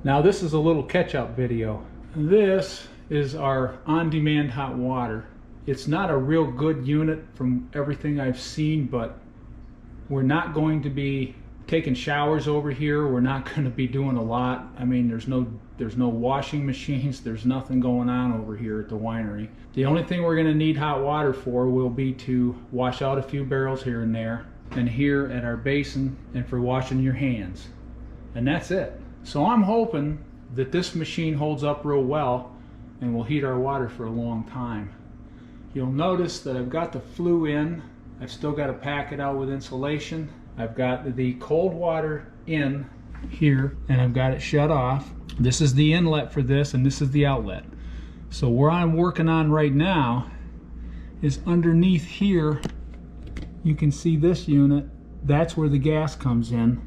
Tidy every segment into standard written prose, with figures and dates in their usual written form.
Now this is a little catch-up video. This is our on-demand hot water. It's not a real good unit from everything I've seen, but we're not going to be taking showers over here. We're not going to be doing a lot. I mean, there's no washing machines. There's nothing going on over here at the winery. The only thing we're going to need hot water for will be to wash out a few barrels here and there, and here at our basin, and for washing your hands. And that's it. So I'm hoping that this machine holds up real well and will heat our water for a long time. You'll notice that I've got the flue in. I've still got to pack it out with insulation. I've got the cold water in here and I've got it shut off. This is the inlet for this and this is the outlet. So where I'm working on right now is underneath here. You can see this unit. That's where the gas comes in,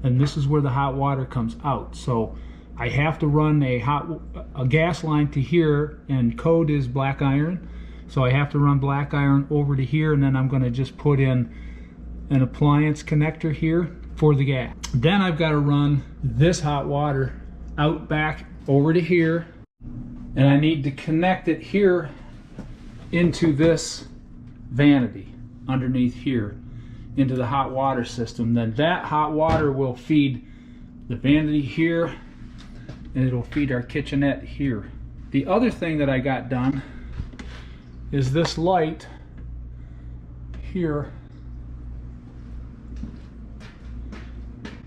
and this is where the hot water comes out. So I have to run a gas line to here, and code is black iron. So I have to run black iron over to here, and then I'm going to just put in an appliance connector here for the gas. Then I've got to run this hot water out back over to here, and I need to connect it here into this vanity underneath here into the hot water system. Then that hot water will feed the vanity here, and it'll feed our kitchenette here. The other thing that I got done is this light here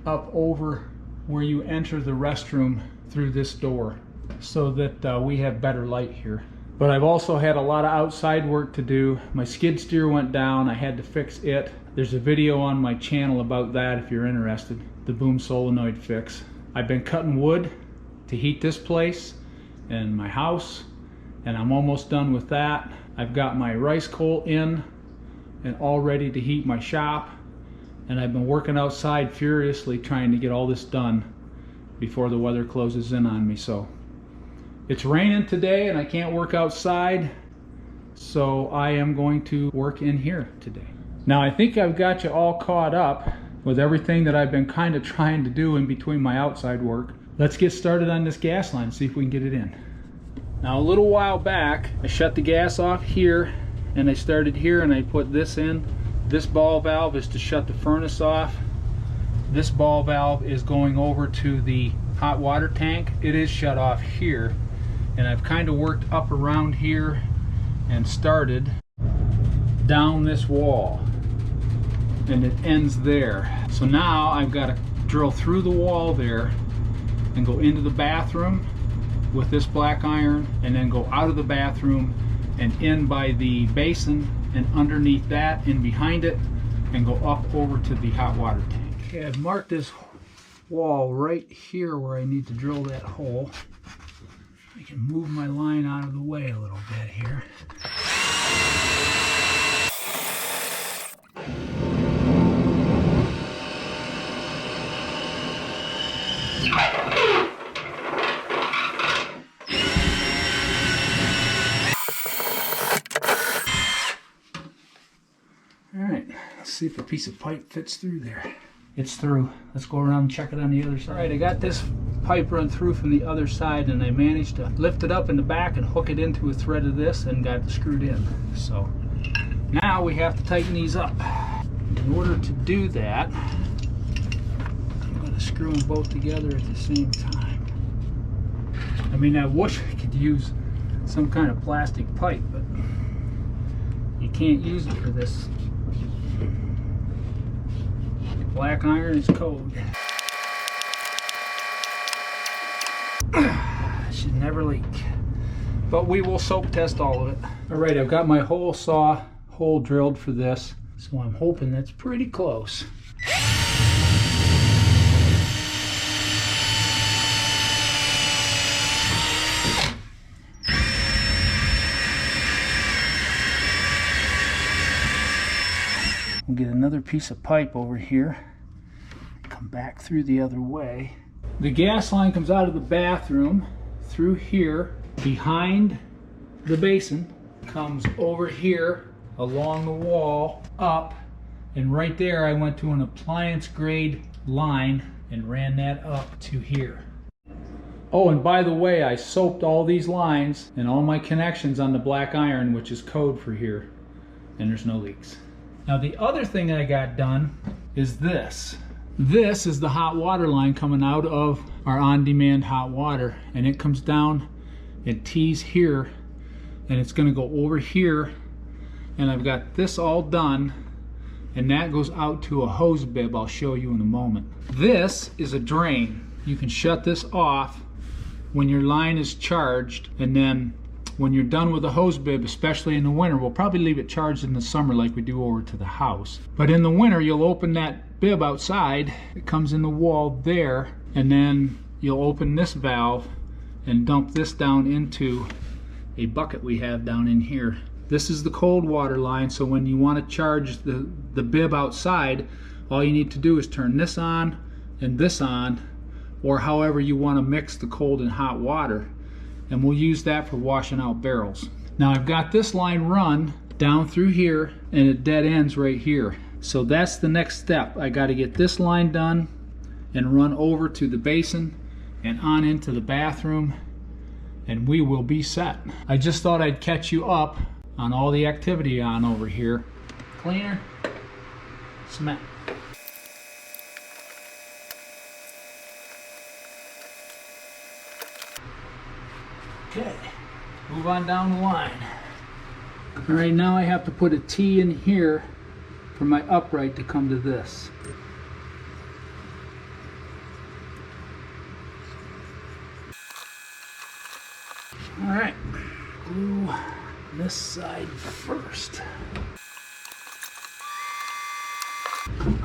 up over where you enter the restroom through this door, so that we have better light here. But I've also had a lot of outside work to do. My skid steer went down. I had to fix it. There's a video on my channel about that if you're interested. The boom solenoid fix. I've been cutting wood to heat this place and my house, and I'm almost done with that. I've got my rice coal in and all ready to heat my shop, and I've been working outside furiously trying to get all this done before the weather closes in on me. So it's raining today and I can't work outside, so I am going to work in here today. Now I think I've got you all caught up with everything that I've been kind of trying to do in between my outside work. Let's get started on this gas line and see if we can get it in. Now a little while back I shut the gas off here, and I started here and I put this in. This ball valve is to shut the furnace off. This ball valve is going over to the hot water tank. It is shut off here, and I've kind of worked up around here and started down this wall, and it ends there. So now I've got to drill through the wall there and go into the bathroom with this black iron, and then go out of the bathroom and in by the basin, and underneath that and behind it, and go up over to the hot water tank. Okay, I've marked this wall right here where I need to drill that hole. I can move my line out of the way a little bit here. Alright, let's see if a piece of pipe fits through there. It's through. Let's go around and check it on the other side. Alright, I got this pipe run through from the other side, and I managed to lift it up in the back and hook it into a thread of this and got it screwed in. So now we have to tighten these up. In order to do that, I'm going to screw them both together at the same time. I mean, I wish I could use some kind of plastic pipe, but you can't use it for this. Black iron is code. Should never leak. But we will soak test all of it. Alright, I've got my hole saw hole drilled for this, so I'm hoping that's pretty close. We'll get another piece of pipe over here, come back through the other way. The gas line comes out of the bathroom through here, behind the basin, comes over here along the wall, up, and right there I went to an appliance grade line and ran that up to here. Oh, and by the way, I soaped all these lines and all my connections on the black iron, which is code for here, and there's no leaks. Now the other thing I got done is this. This is the hot water line coming out of our on-demand hot water, and it comes down, it tees here, and it's going to go over here, and I've got this all done, and that goes out to a hose bib I'll show you in a moment. This is a drain. You can shut this off when your line is charged, and then when you're done with the hose bib, especially in the winter, we'll probably leave it charged in the summer like we do over to the house. But in the winter, you'll open that bib outside, it comes in the wall there, and then you'll open this valve and dump this down into a bucket we have down in here. This is the cold water line, so when you want to charge the bib outside, all you need to do is turn this on and this on, or however you want to mix the cold and hot water, and we'll use that for washing out barrels. Now I've got this line run down through here, and it dead ends right here. So that's the next step. I got to get this line done and run over to the basin and on into the bathroom, and we will be set. I just thought I'd catch you up on all the activity on over here. Cleaner, cement. Okay, move on down the line. All right, now I have to put a T in here for my upright to come to this. All right, glue this side first.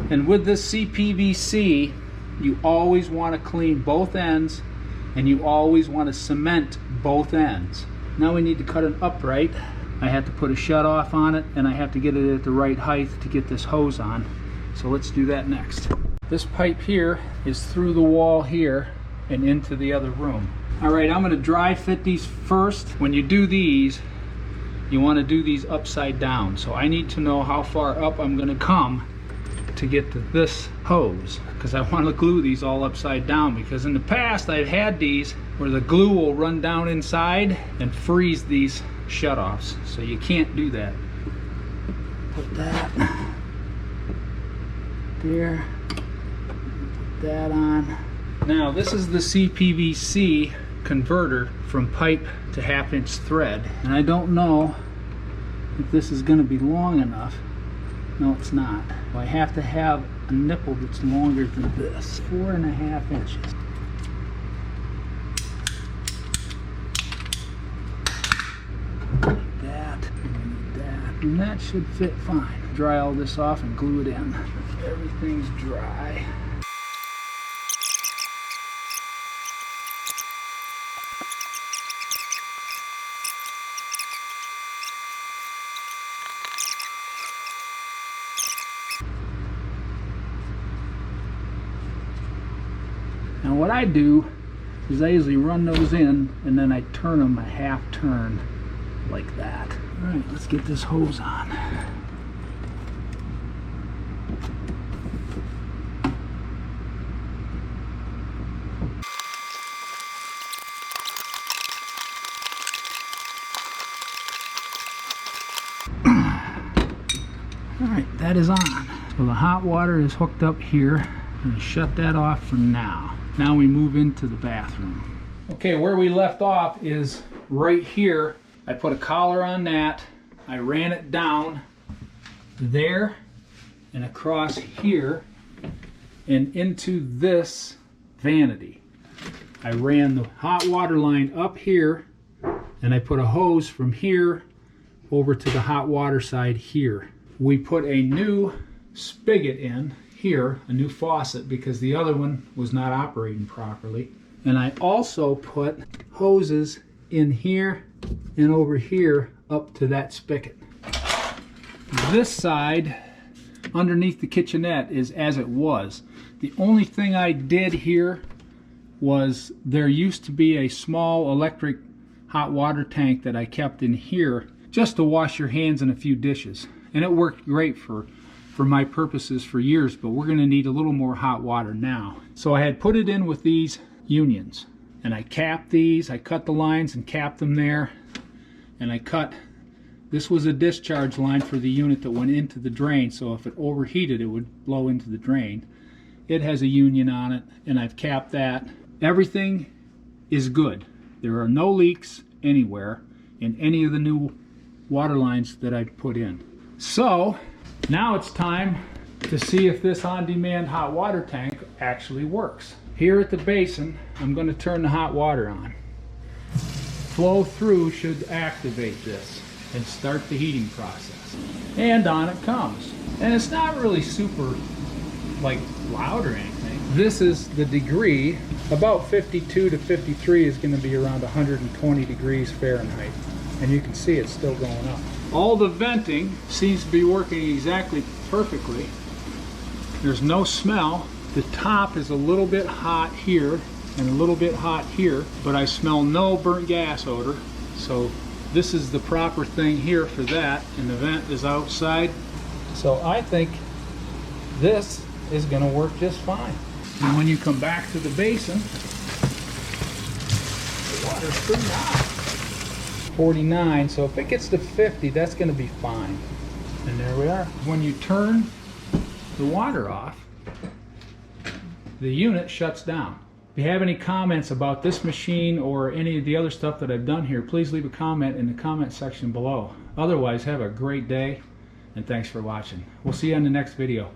And with this CPVC, you always want to clean both ends, and you always want to cement both ends. Now we need to cut an upright. I have to put a shut off on it, and I have to get it at the right height to get this hose on. So let's do that next. This pipe here is through the wall here and into the other room. All right, I'm going to dry fit these first. When you do these, you want to do these upside down. So I need to know how far up I'm going to come to get to this hose, because I want to glue these all upside down, because in the past I've had these where the glue will run down inside and freeze these shutoffs, so you can't do that. Put that there, put that on. Now this is the CPVC converter from pipe to 1/2 inch thread, and I don't know if this is going to be long enough. No, it's not. I have to have a nipple that's longer than this, 4.5 inches. Like that, and that, and that should fit fine. Dry all this off and glue it in. Everything's dry. Now what I do is I usually run those in, and then I turn them a 1/2 turn like that. All right, let's get this hose on. All right, that is on. So the hot water is hooked up here. I'm gonna shut that off for now. Now we move into the bathroom. Okay, where we left off is right here. I put a collar on that. I ran it down there and across here and into this vanity. I ran the hot water line up here, and I put a hose from here over to the hot water side here. We put a new spigot in here, a new faucet, because the other one was not operating properly. And I also put hoses in here and over here up to that spigot. This side underneath the kitchenette is as it was. The only thing I did here was there used to be a small electric hot water tank that I kept in here just to wash your hands and a few dishes, and it worked great for my purposes for years, but we're going to need a little more hot water now. So I had put it in with these unions. And I cap these, I cut the lines and cap them there. And I cut, this was a discharge line for the unit that went into the drain, so if it overheated it would blow into the drain. It has a union on it, and I've capped that. Everything is good. There are no leaks anywhere in any of the new water lines that I've put in. So now it's time to see if this on-demand hot water tank actually works. Here at the basin, I'm going to turn the hot water on. Flow through should activate this and start the heating process. And on it comes. And it's not really super like loud or anything. This is the degree. About 52 to 53 is going to be around 120 degrees Fahrenheit. And you can see it's still going up. All the venting seems to be working exactly perfectly. There's no smell. The top is a little bit hot here and a little bit hot here, but I smell no burnt gas odor. So this is the proper thing here for that, and the vent is outside. So I think this is going to work just fine. And when you come back to the basin, the water's pretty hot. 49, so if it gets to 50, that's going to be fine. And there we are. When you turn the water off, the unit shuts down. If you have any comments about this machine or any of the other stuff that I've done here, please leave a comment in the comment section below. Otherwise, have a great day, and thanks for watching. We'll see you on the next video.